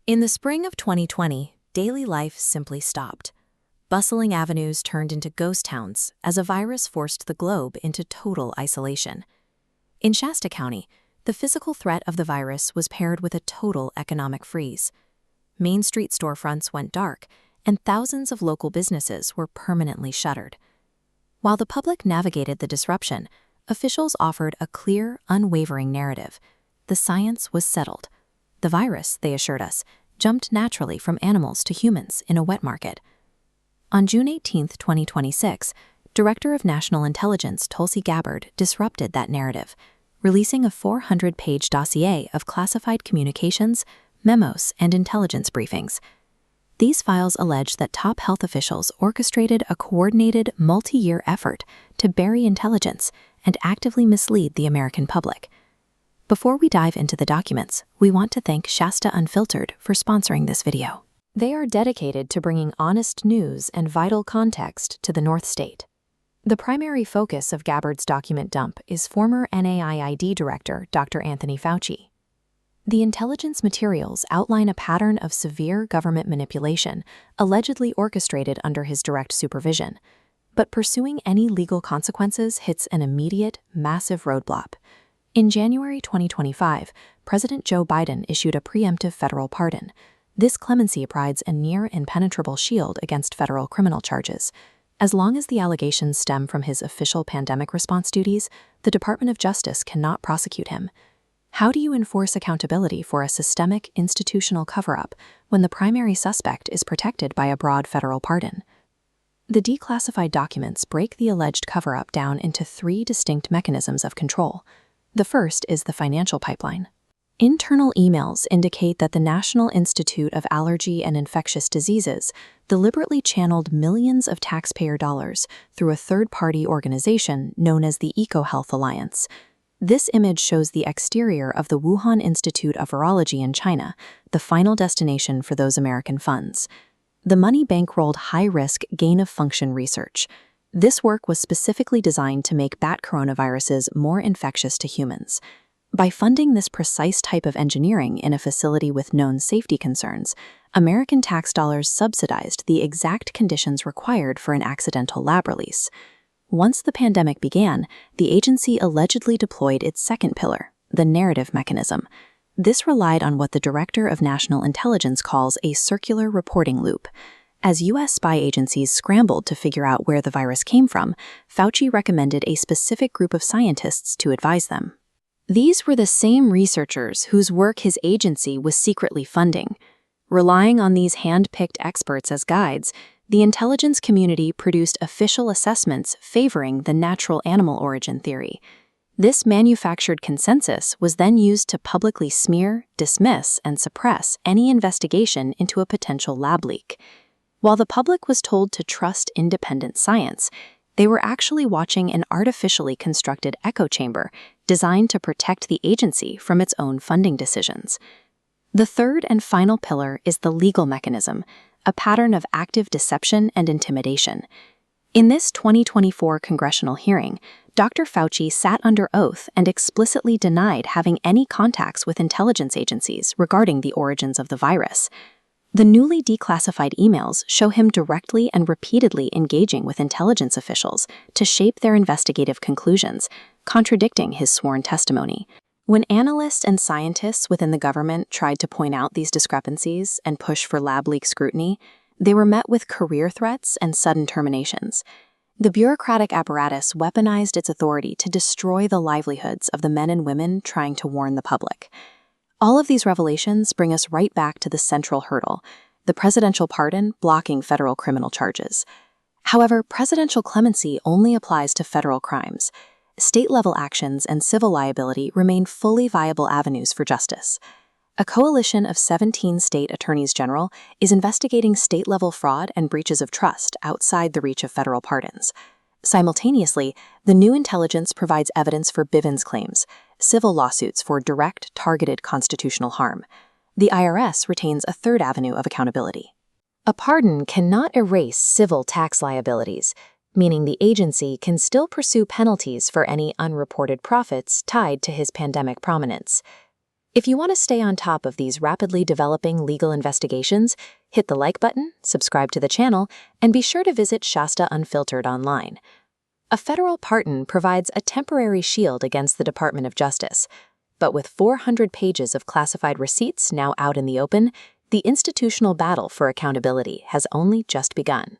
In the spring of 2020, daily life simply stopped. Bustling avenues turned into ghost towns as a virus forced the globe into total isolation. In Shasta County, the physical threat of the virus was paired with a total economic freeze. Main Street storefronts went dark, and thousands of local businesses were permanently shuttered. While the public navigated the disruption, officials offered a clear, unwavering narrative. The science was settled. The virus, they assured us, jumped naturally from animals to humans in a wet market. On June 18, 2026, Director of National Intelligence Tulsi Gabbard disrupted that narrative, releasing a 400-page dossier of classified communications, memos, and intelligence briefings. These files allege that top health officials orchestrated a coordinated, multi-year effort to bury intelligence and actively mislead the American public. Before we dive into the documents, we want to thank Shasta Unfiltered for sponsoring this video. They are dedicated to bringing honest news and vital context to the North State. The primary focus of Gabbard's document dump is former NIAID Director Dr. Anthony Fauci. The intelligence materials outline a pattern of severe government manipulation allegedly orchestrated under his direct supervision, but pursuing any legal consequences hits an immediate, massive roadblock. In January 2025, President Joe Biden issued a preemptive federal pardon. This clemency provides a near impenetrable shield against federal criminal charges. As long as the allegations stem from his official pandemic response duties, the Department of Justice cannot prosecute him. How do you enforce accountability for a systemic institutional cover-up when the primary suspect is protected by a broad federal pardon? The declassified documents break the alleged cover-up down into three distinct mechanisms of control. The first is the financial pipeline. Internal emails indicate that the National Institute of Allergy and Infectious Diseases deliberately channeled millions of taxpayer dollars through a third-party organization known as the EcoHealth Alliance. This image shows the exterior of the Wuhan Institute of Virology in China, the final destination for those American funds. The money bankrolled high-risk gain-of-function research. This work was specifically designed to make bat coronaviruses more infectious to humans. By funding this precise type of engineering in a facility with known safety concerns, American tax dollars subsidized the exact conditions required for an accidental lab release. Once the pandemic began, the agency allegedly deployed its second pillar, the narrative mechanism. This relied on what the Director of National Intelligence calls a circular reporting loop. As U.S. spy agencies scrambled to figure out where the virus came from, Fauci recommended a specific group of scientists to advise them. These were the same researchers whose work his agency was secretly funding. Relying on these hand-picked experts as guides, the intelligence community produced official assessments favoring the natural animal origin theory. This manufactured consensus was then used to publicly smear, dismiss, and suppress any investigation into a potential lab leak. While the public was told to trust independent science, they were actually watching an artificially constructed echo chamber designed to protect the agency from its own funding decisions. The third and final pillar is the legal mechanism, a pattern of active deception and intimidation. In this 2024 congressional hearing, Dr. Fauci sat under oath and explicitly denied having any contacts with intelligence agencies regarding the origins of the virus. The newly declassified emails show him directly and repeatedly engaging with intelligence officials to shape their investigative conclusions, contradicting his sworn testimony. When analysts and scientists within the government tried to point out these discrepancies and push for lab leak scrutiny, they were met with career threats and sudden terminations. The bureaucratic apparatus weaponized its authority to destroy the livelihoods of the men and women trying to warn the public. All of these revelations bring us right back to the central hurdle, the presidential pardon blocking federal criminal charges. However, presidential clemency only applies to federal crimes. State-level actions and civil liability remain fully viable avenues for justice. A coalition of 17 state attorneys general is investigating state-level fraud and breaches of trust outside the reach of federal pardons. Simultaneously, the new intelligence provides evidence for Bivens claims, civil lawsuits for direct, targeted constitutional harm. The IRS retains a third avenue of accountability. A pardon cannot erase civil tax liabilities, meaning the agency can still pursue penalties for any unreported profits tied to his pandemic prominence. If you want to stay on top of these rapidly developing legal investigations, hit the like button, subscribe to the channel, and be sure to visit Shasta Unfiltered online. A federal pardon provides a temporary shield against the Department of Justice. But with 400 pages of classified receipts now out in the open, the institutional battle for accountability has only just begun.